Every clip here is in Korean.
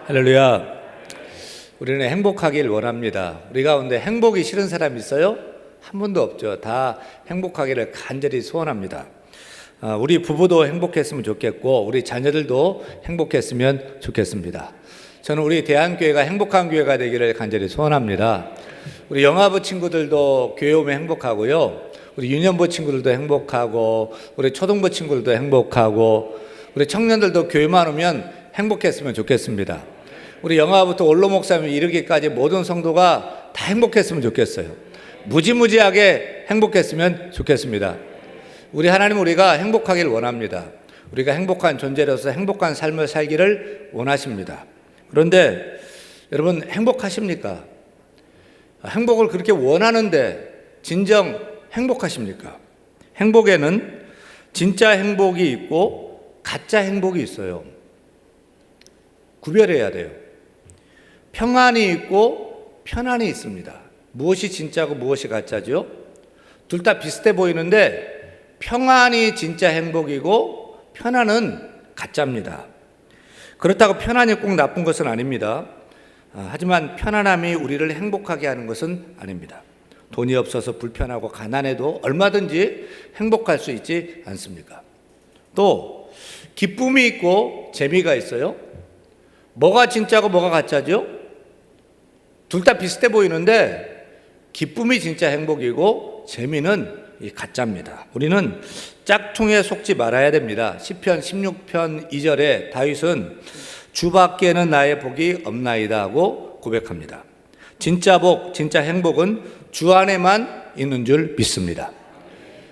할렐루야. 우리는 행복하길 원합니다. 우리 가운데 행복이 싫은 사람 있어요? 한 분도 없죠. 다 행복하기를 간절히 소원합니다. 우리 부부도 행복했으면 좋겠고 우리 자녀들도 행복했으면 좋겠습니다. 저는 우리 대한교회가 행복한 교회가 되기를 간절히 소원합니다. 우리 영화부 친구들도 교회 오면 행복하고요. 우리 유년부 친구들도 행복하고 우리 초등부 친구들도 행복하고 우리 청년들도 교회만 오면 행복했으면 좋겠습니다. 우리 영화부터 원로 목사님 이르기까지 모든 성도가 다 행복했으면 좋겠어요. 무지무지하게 행복했으면 좋겠습니다. 우리 하나님, 우리가 행복하길 원합니다. 우리가 행복한 존재로서 행복한 삶을 살기를 원하십니다. 그런데 여러분, 행복하십니까? 행복을 그렇게 원하는데 진정 행복하십니까? 행복에는 진짜 행복이 있고 가짜 행복이 있어요. 구별해야 돼요. 평안이 있고 편안이 있습니다. 무엇이 진짜고 무엇이 가짜죠? 둘 다 비슷해 보이는데 평안이 진짜 행복이고 편안은 가짜입니다. 그렇다고 편안이 꼭 나쁜 것은 아닙니다. 하지만 편안함이 우리를 행복하게 하는 것은 아닙니다. 돈이 없어서 불편하고 가난해도 얼마든지 행복할 수 있지 않습니까? 또 기쁨이 있고 재미가 있어요. 뭐가 진짜고 뭐가 가짜죠? 둘 다 비슷해 보이는데 기쁨이 진짜 행복이고 재미는 가짜입니다. 우리는 짝퉁에 속지 말아야 됩니다. 시편 16편 2절에 다윗은 주밖에는 나의 복이 없나이다 하고 고백합니다. 진짜 복, 진짜 행복은 주 안에만 있는 줄 믿습니다.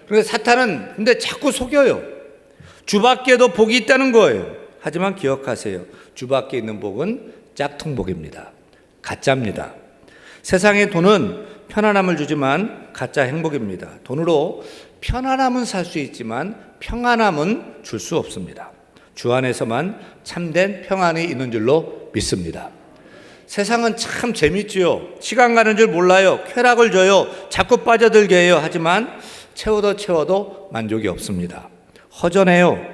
그런데 사탄은 근데 자꾸 속여요. 주밖에도 복이 있다는 거예요. 하지만 기억하세요. 주밖에 있는 복은 짝퉁복입니다. 가짜입니다. 세상의 돈은 편안함을 주지만 가짜 행복입니다. 돈으로 편안함은 살 수 있지만 평안함은 줄 수 없습니다. 주 안에서만 참된 평안이 있는 줄로 믿습니다. 세상은 참 재밌지요. 시간 가는 줄 몰라요. 쾌락을 줘요. 자꾸 빠져들게 해요. 하지만 채워도 만족이 없습니다. 허전해요.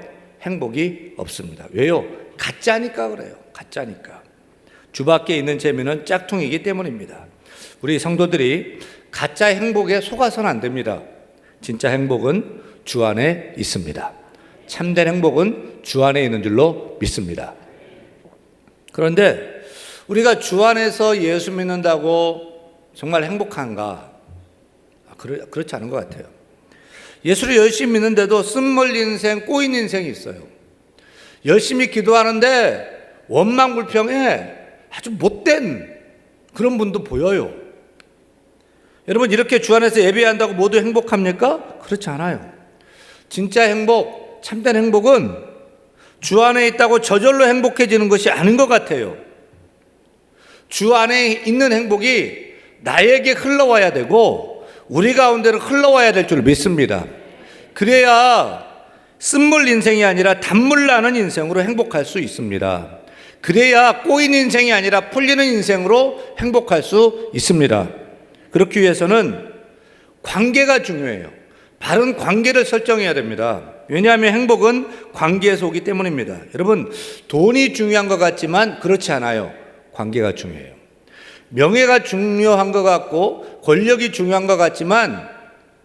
행복이 없습니다. 왜요? 가짜니까 그래요. 가짜니까. 주밖에 있는 재미는 짝퉁이기 때문입니다. 우리 성도들이 가짜 행복에 속아서는 안 됩니다. 진짜 행복은 주 안에 있습니다. 참된 행복은 주 안에 있는 줄로 믿습니다. 그런데 우리가 주 안에서 예수 믿는다고 정말 행복한가? 그렇지 않은 것 같아요. 예수를 열심히 믿는데도 쓴멀 인생, 꼬인 인생이 있어요. 열심히 기도하는데 원망불평에 아주 못된 그런 분도 보여요. 여러분, 이렇게 주 안에서 예배한다고 모두 행복합니까? 그렇지 않아요. 진짜 행복, 참된 행복은 주 안에 있다고 저절로 행복해지는 것이 아닌 것 같아요. 주 안에 있는 행복이 나에게 흘러와야 되고 우리 가운데로 흘러와야 될 줄 믿습니다. 그래야 쓴물 인생이 아니라 단물 나는 인생으로 행복할 수 있습니다. 그래야 꼬인 인생이 아니라 풀리는 인생으로 행복할 수 있습니다. 그렇기 위해서는 관계가 중요해요. 바른 관계를 설정해야 됩니다. 왜냐하면 행복은 관계에서 오기 때문입니다. 여러분, 돈이 중요한 것 같지만 그렇지 않아요. 관계가 중요해요. 명예가 중요한 것 같고 권력이 중요한 것 같지만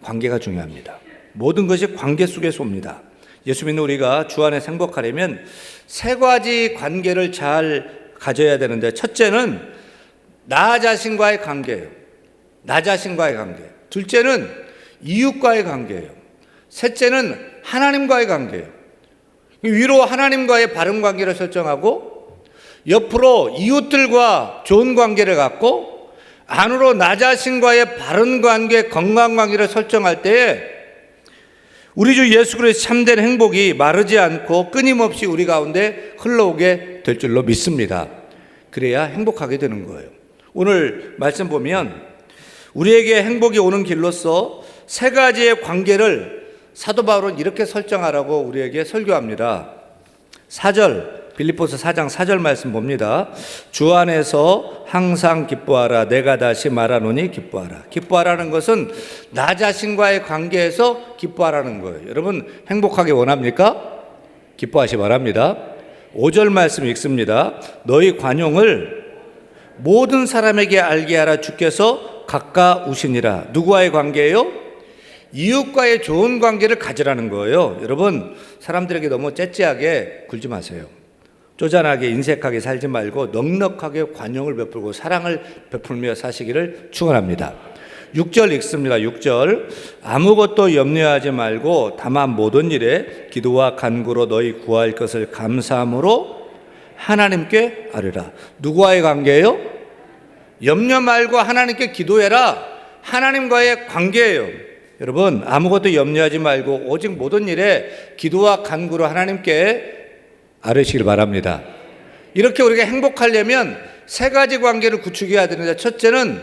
관계가 중요합니다. 모든 것이 관계 속에서 옵니다. 예수 믿는 우리가 주 안에 행복하려면 세 가지 관계를 잘 가져야 되는데, 첫째는 나 자신과의 관계예요. 나 자신과의 관계. 둘째는 이웃과의 관계예요. 셋째는 하나님과의 관계예요. 위로 하나님과의 바른 관계를 설정하고 옆으로 이웃들과 좋은 관계를 갖고 안으로 나 자신과의 바른 관계, 건강 관계를 설정할 때에 우리 주 예수 그리스도의 참된 행복이 마르지 않고 끊임없이 우리 가운데 흘러오게 될 줄로 믿습니다. 그래야 행복하게 되는 거예요. 오늘 말씀 보면 우리에게 행복이 오는 길로서 세 가지의 관계를 사도 바울은 이렇게 설정하라고 우리에게 설교합니다. 4절, 빌립보서 4장 4절 말씀 봅니다. 주 안에서 항상 기뻐하라. 내가 다시 말하노니 기뻐하라. 기뻐하라는 것은 나 자신과의 관계에서 기뻐하라는 거예요. 여러분, 행복하게 원합니까? 기뻐하시 바랍니다. 5절 말씀 읽습니다. 너희 관용을 모든 사람에게 알게 하라. 주께서 가까우시니라. 누구와의 관계예요? 이웃과의 좋은 관계를 가지라는 거예요. 여러분, 사람들에게 너무 째째하게 굴지 마세요. 쪼잔하게 인색하게 살지 말고 넉넉하게 관용을 베풀고 사랑을 베풀며 사시기를 축원합니다. 6절 읽습니다. 6절. 아무것도 염려하지 말고 다만 모든 일에 기도와 간구로 너희 구할 것을 감사함으로 하나님께 아뢰라. 누구와의 관계예요? 염려 말고 하나님께 기도해라. 하나님과의 관계예요. 여러분, 아무것도 염려하지 말고 오직 모든 일에 기도와 간구로 하나님께 아뢰시길 바랍니다. 이렇게 우리가 행복하려면 세 가지 관계를 구축해야 되는데, 첫째는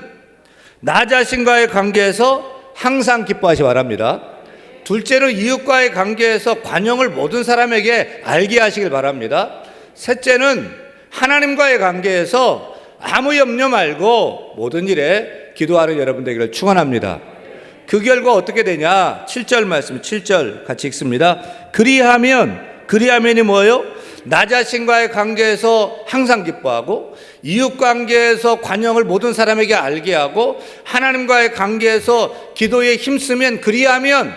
나 자신과의 관계에서 항상 기뻐하시 바랍니다. 둘째는 이웃과의 관계에서 관용을 모든 사람에게 알게 하시길 바랍니다. 셋째는 하나님과의 관계에서 아무 염려 말고 모든 일에 기도하는 여러분 되기를 축원합니다. 그 결과 어떻게 되냐? 7절 말씀, 7절 같이 읽습니다. 그리하면이 뭐예요? 나 자신과의 관계에서 항상 기뻐하고, 이웃 관계에서 관용을 모든 사람에게 알게 하고, 하나님과의 관계에서 기도에 힘쓰면, 그리하면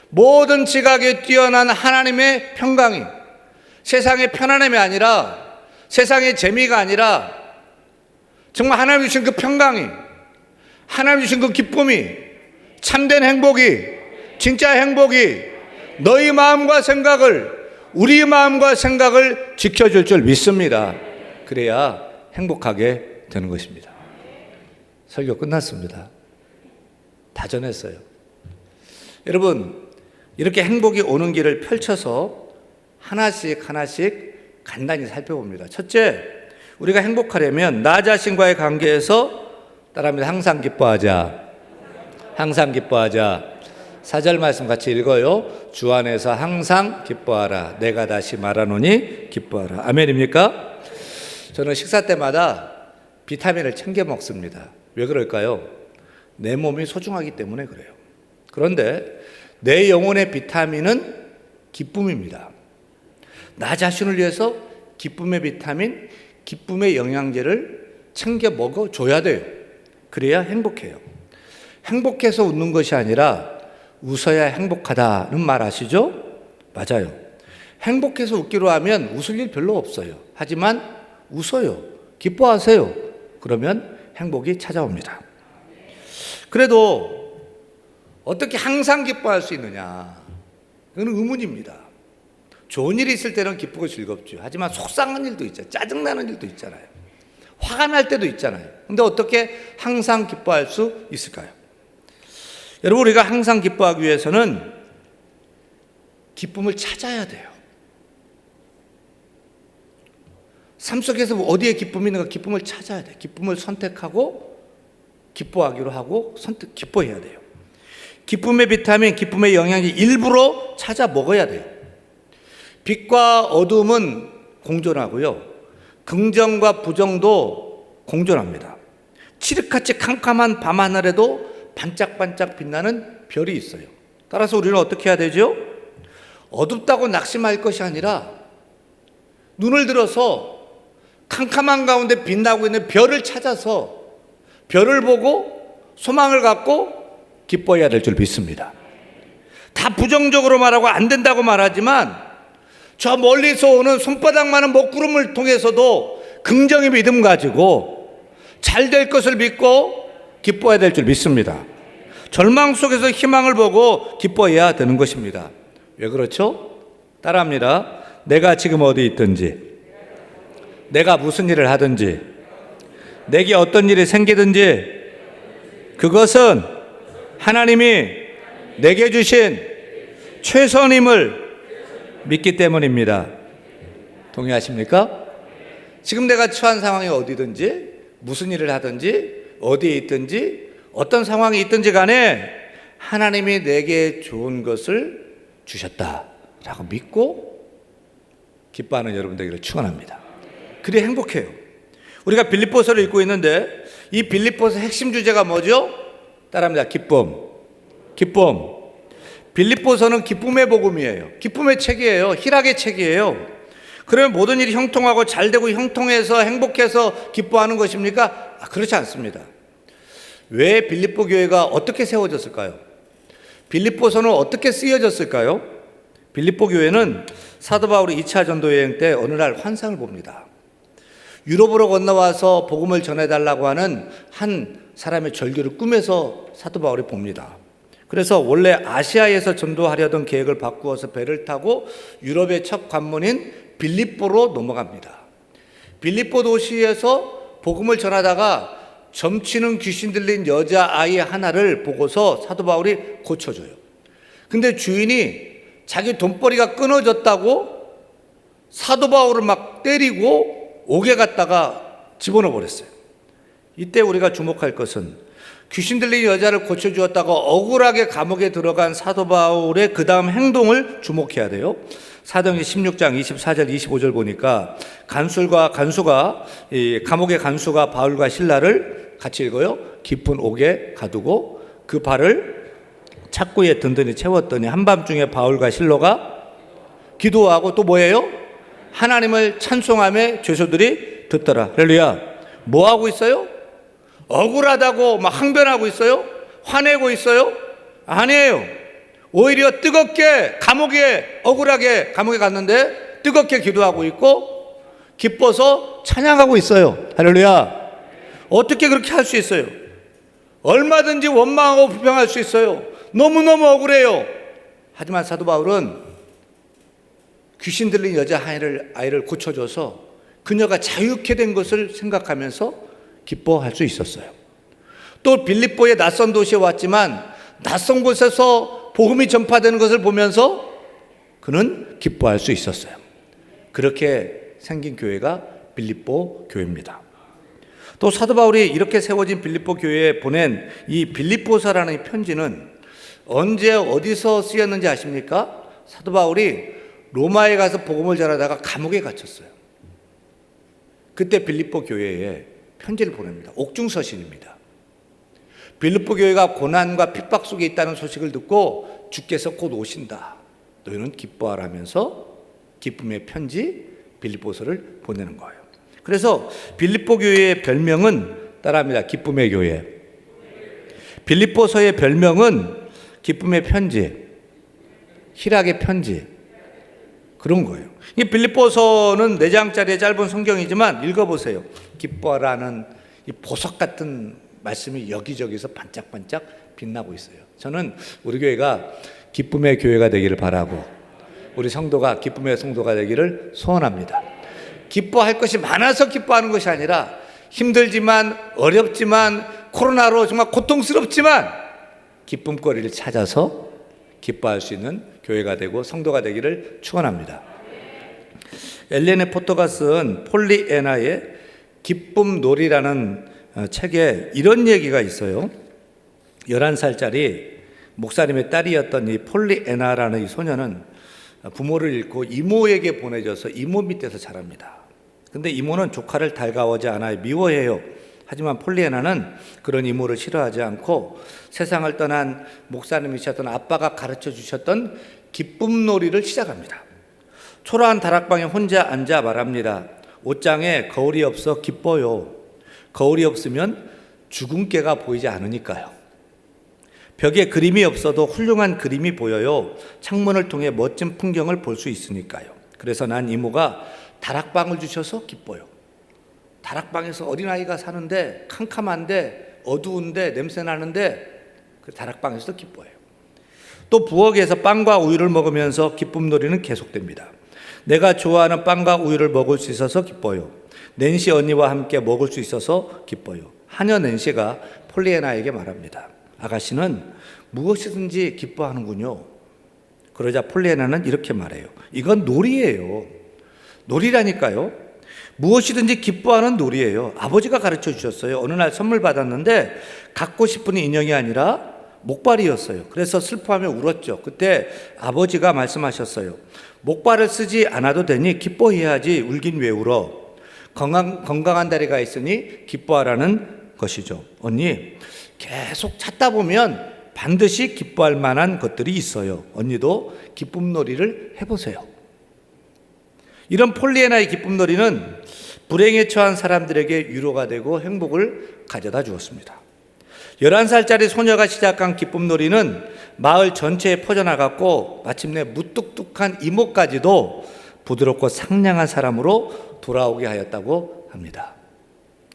모든 지각에 뛰어난 하나님의 평강이, 세상의 편안함이 아니라, 세상의 재미가 아니라 정말 하나님 주신 그 평강이, 하나님 주신 그 기쁨이, 참된 행복이, 진짜 행복이 너희 마음과 생각을, 우리 마음과 생각을 지켜줄 줄 믿습니다. 그래야 행복하게 되는 것입니다. 설교 끝났습니다. 다 전했어요. 여러분, 이렇게 행복이 오는 길을 펼쳐서 하나씩 간단히 살펴봅니다. 첫째, 우리가 행복하려면 나 자신과의 관계에서, 따라합니다. 항상 기뻐하자. 항상 기뻐하자. 4절 말씀 같이 읽어요. 주 안에서 항상 기뻐하라. 내가 다시 말하노니 기뻐하라. 아멘입니까? 저는 식사 때마다 비타민을 챙겨 먹습니다. 왜 그럴까요? 내 몸이 소중하기 때문에 그래요. 그런데 내 영혼의 비타민은 기쁨입니다. 나 자신을 위해서 기쁨의 비타민, 기쁨의 영양제를 챙겨 먹어줘야 돼요. 그래야 행복해요. 행복해서 웃는 것이 아니라 웃어야 행복하다는 말 아시죠? 맞아요. 행복해서 웃기로 하면 웃을 일 별로 없어요. 하지만 웃어요. 기뻐하세요. 그러면 행복이 찾아옵니다. 그래도 어떻게 항상 기뻐할 수 있느냐? 그건 의문입니다. 좋은 일이 있을 때는 기쁘고 즐겁죠. 하지만 속상한 일도 있잖아요. 짜증나는 일도 있잖아요. 화가 날 때도 있잖아요. 근데 어떻게 항상 기뻐할 수 있을까요? 여러분, 우리가 항상 기뻐하기 위해서는 기쁨을 찾아야 돼요. 삶 속에서 어디에 기쁨이 있는가, 기쁨을 찾아야 돼요. 기쁨을 선택하고 기뻐하기로 하고 기뻐해야 돼요. 기쁨의 비타민, 기쁨의 영양제 일부러 찾아 먹어야 돼요. 빛과 어둠은 공존하고요. 긍정과 부정도 공존합니다. 칠흑같이 캄캄한 밤하늘에도 반짝반짝 빛나는 별이 있어요. 따라서 우리는 어떻게 해야 되죠? 어둡다고 낙심할 것이 아니라 눈을 들어서 캄캄한 가운데 빛나고 있는 별을 찾아서 별을 보고 소망을 갖고 기뻐해야 될 줄 믿습니다. 다 부정적으로 말하고 안 된다고 말하지만 저 멀리서 오는 손바닥만한 먹구름을 통해서도 긍정의 믿음 가지고 잘 될 것을 믿고 기뻐해야 될 줄 믿습니다. 절망 속에서 희망을 보고 기뻐해야 되는 것입니다. 왜 그렇죠? 따라합니다. 내가 지금 어디 있든지, 내가 무슨 일을 하든지, 내게 어떤 일이 생기든지 그것은 하나님이 내게 주신 최선임을 믿기 때문입니다. 동의하십니까? 지금 내가 처한 상황이 어디든지, 무슨 일을 하든지, 어디에 있든지, 어떤 상황이 있든지 간에 하나님이 내게 좋은 것을 주셨다라고 믿고 기뻐하는 여러분 되기를 축원합니다. 그래 행복해요. 우리가 빌립보서를 읽고 있는데 이 빌립보서 핵심 주제가 뭐죠? 따라합니다. 기쁨. 빌립보서는 기쁨의 복음이에요. 기쁨의 책이에요. 희락의 책이에요. 그러면 모든 일이 형통하고 잘되고 형통해서 행복해서 기뻐하는 것입니까? 그렇지 않습니다. 왜 빌립보 교회가 어떻게 세워졌을까요? 빌립보서는 어떻게 쓰여졌을까요? 빌립보 교회는 사도 바울이 2차 전도 여행 때 어느 날 환상을 봅니다. 유럽으로 건너와서 복음을 전해달라고 하는 한 사람의 절규를 꿈에서 사도 바울이 봅니다. 그래서 원래 아시아에서 전도하려던 계획을 바꾸어서 배를 타고 유럽의 첫 관문인 빌립보로 넘어갑니다. 빌립보 도시에서 복음을 전하다가 점치는 귀신 들린 여자아이 하나를 보고서 사도 바울이 고쳐줘요. 근데 주인이 자기 돈벌이가 끊어졌다고 사도 바울을 막 때리고 옥에 갔다가 집어넣어 버렸어요. 이때 우리가 주목할 것은 귀신 들린 여자를 고쳐주었다가 억울하게 감옥에 들어간 사도 바울의 그 다음 행동을 주목해야 돼요. 사도행전 16장 24절 25절 보니까 감옥의 간수가 바울과 실라를 같이 읽어요. 깊은 옥에 가두고 그 발을 착고에 든든히 채웠더니 한밤중에 바울과 실로가 기도하고 또 뭐예요? 하나님을 찬송하며 죄수들이 듣더라. 할렐루야. 뭐 하고 있어요? 억울하다고 막 항변하고 있어요? 화내고 있어요? 아니에요. 오히려 뜨겁게 억울하게 감옥에 갔는데 뜨겁게 기도하고 있고 기뻐서 찬양하고 있어요. 할렐루야. 어떻게 그렇게 할 수 있어요? 얼마든지 원망하고 불평할 수 있어요. 너무너무 억울해요. 하지만 사도 바울은 귀신 들린 여자 아이를 고쳐줘서 그녀가 자유케 된 것을 생각하면서 기뻐할 수 있었어요. 또 빌립보의 낯선 도시에 왔지만 낯선 곳에서 복음이 전파되는 것을 보면서 그는 기뻐할 수 있었어요. 그렇게 생긴 교회가 빌립보 교회입니다. 또 사도 바울이 이렇게 세워진 빌립보 교회에 보낸 이 빌립보서라는 이 편지는 언제 어디서 쓰였는지 아십니까? 사도 바울이 로마에 가서 복음을 전하다가 감옥에 갇혔어요. 그때 빌립보 교회에 편지를 보냅니다. 옥중서신입니다. 빌립보 교회가 고난과 핍박 속에 있다는 소식을 듣고 주께서 곧 오신다. 너희는 기뻐하라면서 기쁨의 편지 빌립보서를 보내는 거예요. 그래서 빌립보 교회의 별명은 따라합니다. 기쁨의 교회. 빌립보서의 별명은 기쁨의 편지, 희락의 편지, 그런 거예요. 이 빌립보서는 4장짜리의 짧은 성경이지만 읽어보세요. 기뻐라는 이 보석 같은 말씀이 여기저기서 반짝반짝 빛나고 있어요. 저는 우리 교회가 기쁨의 교회가 되기를 바라고 우리 성도가 기쁨의 성도가 되기를 소원합니다. 기뻐할 것이 많아서 기뻐하는 것이 아니라 힘들지만 어렵지만 코로나로 정말 고통스럽지만 기쁨거리를 찾아서 기뻐할 수 있는 교회가 되고 성도가 되기를 축원합니다. 엘레네 포터가 쓴 폴리애나의 기쁨놀이라는 책에 이런 얘기가 있어요. 11살짜리 목사님의 딸이었던 이 폴리애나라는 이 소녀는 부모를 잃고 이모에게 보내져서 이모 밑에서 자랍니다. 근데 이모는 조카를 달가워하지 않아요. 미워해요. 하지만 폴리애나는 그런 이모를 싫어하지 않고 세상을 떠난 목사님이셨던 아빠가 가르쳐 주셨던 기쁨놀이를 시작합니다. 초라한 다락방에 혼자 앉아 말합니다. 옷장에 거울이 없어 기뻐요. 거울이 없으면 죽은 깨가 보이지 않으니까요. 벽에 그림이 없어도 훌륭한 그림이 보여요. 창문을 통해 멋진 풍경을 볼 수 있으니까요. 그래서 난 이모가 다락방을 주셔서 기뻐요. 다락방에서 어린아이가 사는데 캄캄한데 어두운데 냄새나는데 그 다락방에서도 기뻐해요. 또 부엌에서 빵과 우유를 먹으면서 기쁨놀이는 계속됩니다. 내가 좋아하는 빵과 우유를 먹을 수 있어서 기뻐요. 낸시 언니와 함께 먹을 수 있어서 기뻐요. 하녀 낸시가 폴리애나에게 말합니다. 아가씨는 무엇이든지 기뻐하는군요. 그러자 폴리애나는 이렇게 말해요. 이건 놀이예요. 놀이라니까요. 무엇이든지 기뻐하는 놀이예요. 아버지가 가르쳐 주셨어요. 어느 날 선물 받았는데 갖고 싶은 인형이 아니라 목발이었어요. 그래서 슬퍼하며 울었죠. 그때 아버지가 말씀하셨어요. 목발을 쓰지 않아도 되니 기뻐해야지 울긴 왜 울어. 건강한 다리가 있으니 기뻐하라는 것이죠. 언니, 계속 찾다 보면 반드시 기뻐할 만한 것들이 있어요. 언니도 기쁨놀이를 해보세요. 이런 폴리애나의 기쁨놀이는 불행에 처한 사람들에게 위로가 되고 행복을 가져다 주었습니다. 11살짜리 소녀가 시작한 기쁨놀이는 마을 전체에 퍼져나갔고 마침내 무뚝뚝한 이모까지도 부드럽고 상냥한 사람으로 돌아오게 하였다고 합니다.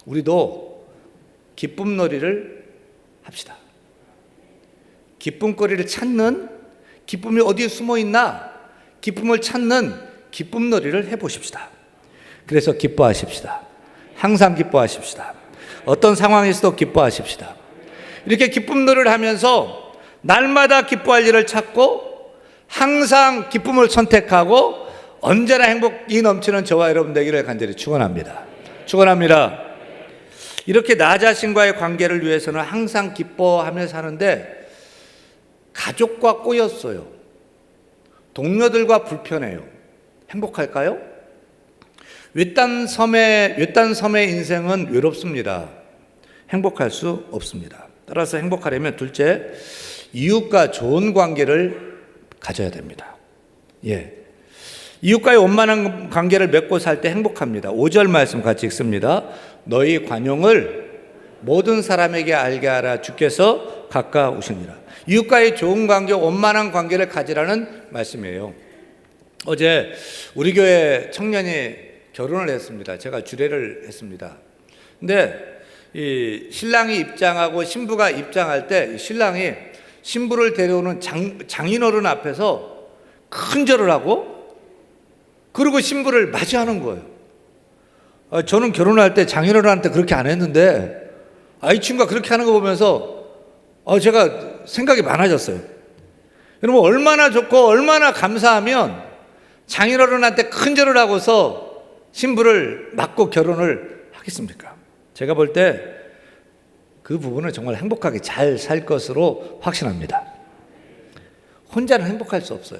우리도 기쁨놀이를 합시다. 기쁨거리를 찾는, 기쁨이 어디에 숨어 있나, 기쁨을 찾는 기쁨놀이를 해보십시다. 그래서 기뻐하십시다. 항상 기뻐하십시다. 어떤 상황에서도 기뻐하십시다. 이렇게 기쁨놀이를 하면서 날마다 기뻐할 일을 찾고 항상 기쁨을 선택하고 언제나 행복이 넘치는 저와 여러분 되기를 간절히 축원합니다. 축원합니다. 이렇게 나 자신과의 관계를 위해서는 항상 기뻐하며 사는데 가족과 꼬였어요. 동료들과 불편해요. 행복할까요? 외딴 섬의 인생은 외롭습니다. 행복할 수 없습니다. 따라서 행복하려면 둘째, 이웃과 좋은 관계를 가져야 됩니다. 이웃과의 원만한 관계를 맺고 살 때 행복합니다. 5절 말씀 같이 읽습니다. 너희 관용을 모든 사람에게 알게 하라. 주께서 가까우시니라. 이웃과의 좋은 관계, 원만한 관계를 가지라는 말씀이에요. 어제 우리 교회 청년이 결혼을 했습니다. 제가 주례를 했습니다. 근데 이 신랑이 입장하고 신부가 입장할 때 신랑이 신부를 데려오는 장인어른 앞에서 큰 절을 하고 그리고 신부를 맞이하는 거예요. 저는 결혼할 때 장인어른한테 그렇게 안 했는데 이 친구가 그렇게 하는 거 보면서 제가 생각이 많아졌어요. 여러분, 얼마나 좋고 얼마나 감사하면 장인어른한테 큰 절을 하고서 신부를 맞고 결혼을 하겠습니까? 제가 볼 때 그 부분은 정말 행복하게 잘 살 것으로 확신합니다. 혼자는 행복할 수 없어요.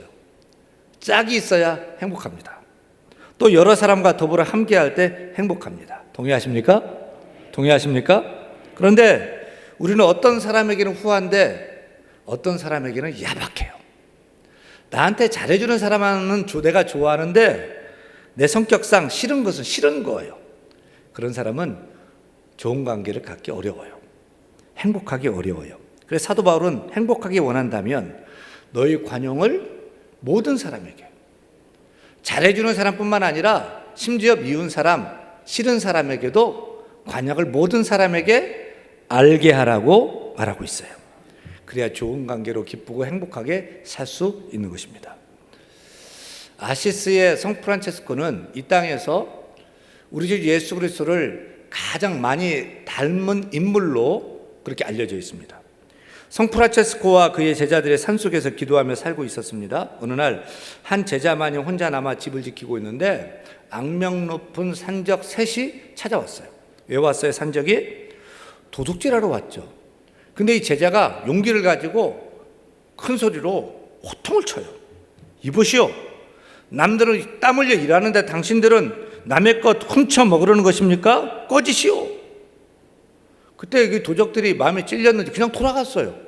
짝이 있어야 행복합니다. 또 여러 사람과 더불어 함께할 때 행복합니다. 동의하십니까? 동의하십니까? 그런데 우리는 어떤 사람에게는 후한데 어떤 사람에게는 야박해요. 나한테 잘해주는 사람은 내가 좋아하는데 내 성격상 싫은 것은 싫은 거예요. 그런 사람은 좋은 관계를 갖기 어려워요. 행복하기 어려워요. 그래서 사도 바울은 행복하기 원한다면 너희 관용을 모든 사람에게, 잘해주는 사람뿐만 아니라 심지어 미운 사람, 싫은 사람에게도 관용을 모든 사람에게 알게 하라고 말하고 있어요. 그래야 좋은 관계로 기쁘고 행복하게 살 수 있는 것입니다. 아시스의 성 프란체스코는 이 땅에서 우리 주 예수 그리스도를 가장 많이 닮은 인물로 그렇게 알려져 있습니다. 성 프란체스코와 그의 제자들의 산속에서 기도하며 살고 있었습니다. 어느 날 한 제자만이 혼자 남아 집을 지키고 있는데 악명 높은 산적 셋이 찾아왔어요. 왜 왔어요? 산적이 도둑질하러 왔죠. 근데 이 제자가 용기를 가지고 큰 소리로 호통을 쳐요. 이보시오, 남들은 땀 흘려 일하는데 당신들은 남의 것 훔쳐 먹으려는 것입니까? 꺼지시오. 그때 그 도적들이 마음에 찔렸는지 그냥 돌아갔어요.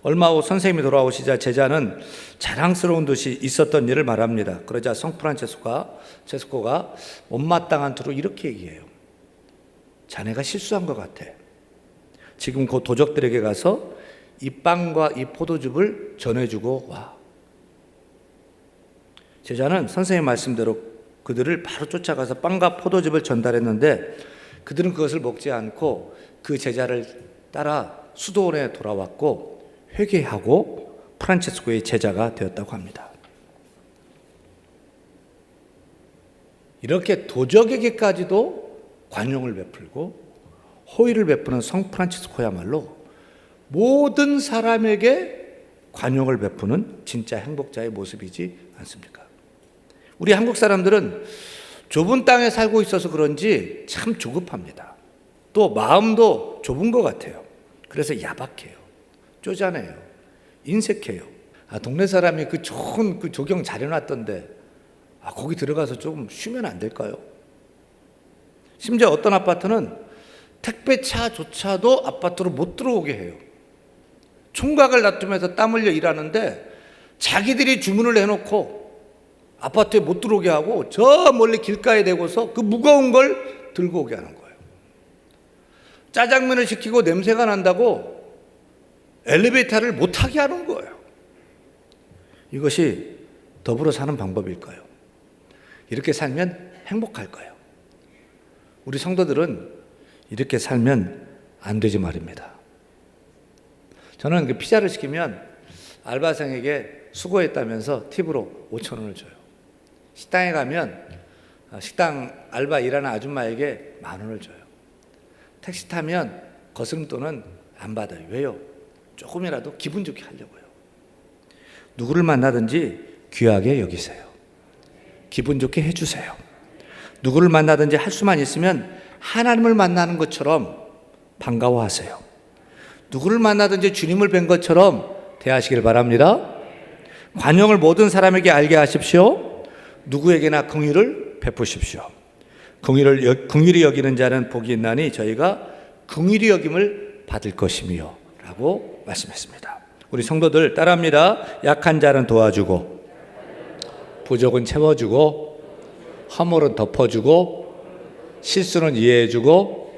얼마 후 선생님이 돌아오시자 제자는 자랑스러운 듯이 있었던 일을 말합니다. 그러자 성 프란체스코가 못마땅한 투로 이렇게 얘기해요. 자네가 실수한 것 같아. 지금 그 도적들에게 가서 이 빵과 이 포도즙을 전해주고 와. 제자는 선생님 말씀대로 그들을 바로 쫓아가서 빵과 포도즙을 전달했는데 그들은 그것을 먹지 않고 그 제자를 따라 수도원에 돌아왔고 회개하고 프란체스코의 제자가 되었다고 합니다. 이렇게 도적에게까지도 관용을 베풀고 호의를 베푸는 성 프란체스코야말로 모든 사람에게 관용을 베푸는 진짜 행복자의 모습이지 않습니까? 우리 한국 사람들은 좁은 땅에 살고 있어서 그런지 참 조급합니다. 또 마음도 좁은 것 같아요. 그래서 야박해요. 쪼잔해요. 인색해요. 동네 사람이 그 좋은 그 조경 잘 해놨던데 거기 들어가서 좀 쉬면 안 될까요? 심지어 어떤 아파트는 택배차조차도 아파트로 못 들어오게 해요. 총각을 놔두면서 땀 흘려 일하는데 자기들이 주문을 해놓고 아파트에 못 들어오게 하고 저 멀리 길가에 대고서 그 무거운 걸 들고 오게 하는 거예요. 짜장면을 시키고 냄새가 난다고 엘리베이터를 못 타게 하는 거예요. 이것이 더불어 사는 방법일까요? 이렇게 살면 행복할까요? 우리 성도들은 이렇게 살면 안 되지 말입니다. 저는 그 피자를 시키면 알바생에게 수고했다면서 팁으로 5,000원을 줘요. 식당에 가면 식당 알바 일하는 아줌마에게 10,000원을 줘요. 택시 타면 거스름돈은 안 받아요. 왜요? 조금이라도 기분 좋게 하려고요. 누구를 만나든지 귀하게 여기세요. 기분 좋게 해주세요. 누구를 만나든지 할 수만 있으면 하나님을 만나는 것처럼 반가워하세요. 누구를 만나든지 주님을 뵌 것처럼 대하시길 바랍니다. 관용을 모든 사람에게 알게 하십시오. 누구에게나 긍휼을 베푸십시오. 긍휼히 여기는 자는 복이 있나니 저희가 긍휼히 여김을 받을 것이며 라고 말씀했습니다. 우리 성도들 따라합니다. 약한 자는 도와주고 부족은 채워주고 허물은 덮어주고 실수는 이해해주고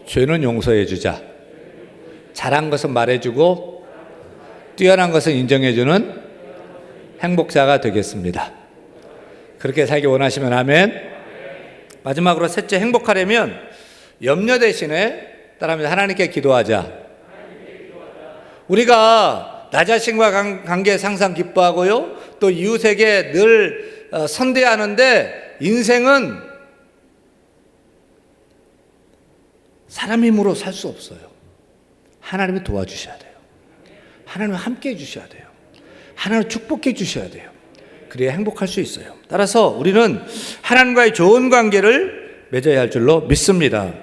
죄는 용서해주자. 잘한 것은 말해주고 뛰어난 것은 인정해주는 행복자가 되겠습니다. 그렇게 살기 원하시면 아멘. 마지막으로 셋째, 행복하려면 염려 대신에 따라하면서 하나님께 기도하자. 우리가 나 자신과 관계에 항상 기뻐하고요, 또 이웃에게 늘 선대하는데 인생은 사람 힘으로 살 수 없어요. 하나님이 도와주셔야 돼요. 하나님이 함께 해주셔야 돼요. 하나님이 축복해 주셔야 돼요. 그래야 행복할 수 있어요. 따라서 우리는 하나님과의 좋은 관계를 맺어야 할 줄로 믿습니다.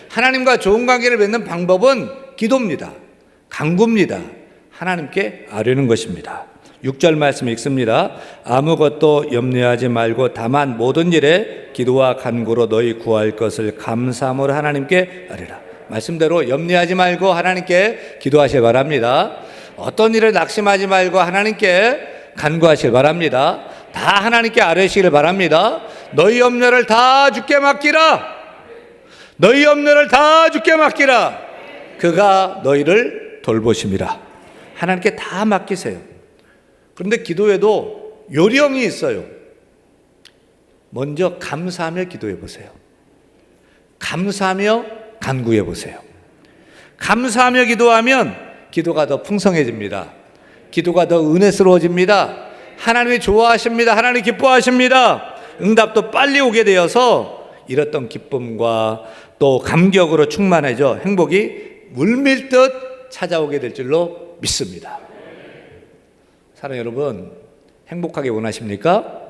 하나님과 좋은 관계를 맺는 방법은 기도입니다. 간구입니다. 하나님께 아뢰는 것입니다. 6절 말씀 읽습니다. 아무것도 염려하지 말고 다만 모든 일에 기도와 간구로 너희 구할 것을 감사함으로 하나님께 아뢰라. 말씀대로 염려하지 말고 하나님께 기도하시기 바랍니다. 어떤 일을 낙심하지 말고 하나님께 간구하시기 바랍니다. 다 하나님께 아뢰시기를 바랍니다. 너희 염려를 다 주께 맡기라. 너희 염려를 다 주께 맡기라. 그가 너희를 돌보심이라. 하나님께 다 맡기세요. 그런데 기도에도 요령이 있어요. 먼저 감사하며 기도해 보세요. 감사하며 간구해 보세요. 감사하며 기도하면 기도가 더 풍성해집니다. 기도가 더 은혜스러워집니다. 하나님이 좋아하십니다. 하나님이 기뻐하십니다. 응답도 빨리 오게 되어서 잃었던 기쁨과 또 감격으로 충만해져 행복이 물밀듯 찾아오게 될 줄로 믿습니다. 사랑하는 여러분, 행복하게 원하십니까?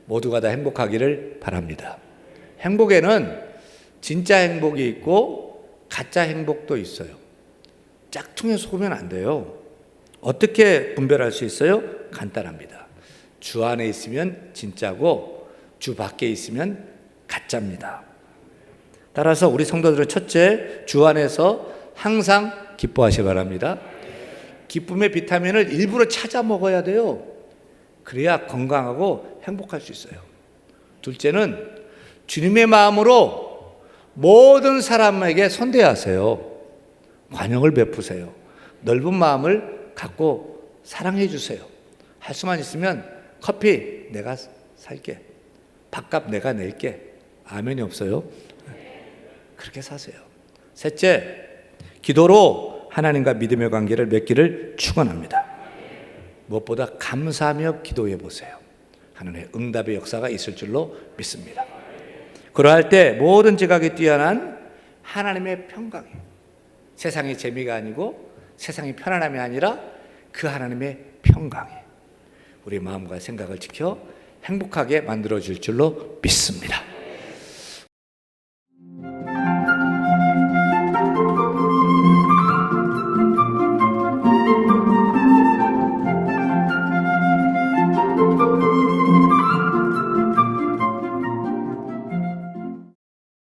모두가 다 행복하기를 바랍니다. 행복에는 진짜 행복이 있고 가짜 행복도 있어요. 짝퉁에 속으면 안 돼요. 어떻게 분별할 수 있어요? 간단합니다. 주 안에 있으면 진짜고 주 밖에 있으면 가짜입니다. 따라서 우리 성도들은 첫째, 주 안에서 항상 기뻐하시기 바랍니다. 기쁨의 비타민을 일부러 찾아 먹어야 돼요. 그래야 건강하고 행복할 수 있어요. 둘째는 주님의 마음으로 모든 사람에게 선대하세요. 관용을 베푸세요. 넓은 마음을 갖고 사랑해 주세요. 할 수만 있으면 커피 내가 살게, 밥값 내가 낼게. 아멘이 없어요? 그렇게 사세요. 셋째, 기도로 하나님과 믿음의 관계를 맺기를 축원합니다. 무엇보다 감사하며 기도해 보세요. 하나님의 응답의 역사가 있을 줄로 믿습니다. 그러할 때 모든 지각이 뛰어난 하나님의 평강이, 세상의 재미가 아니고 세상의 편안함이 아니라 그 하나님의 평강이 우리 마음과 생각을 지켜 행복하게 만들어줄 줄로 믿습니다.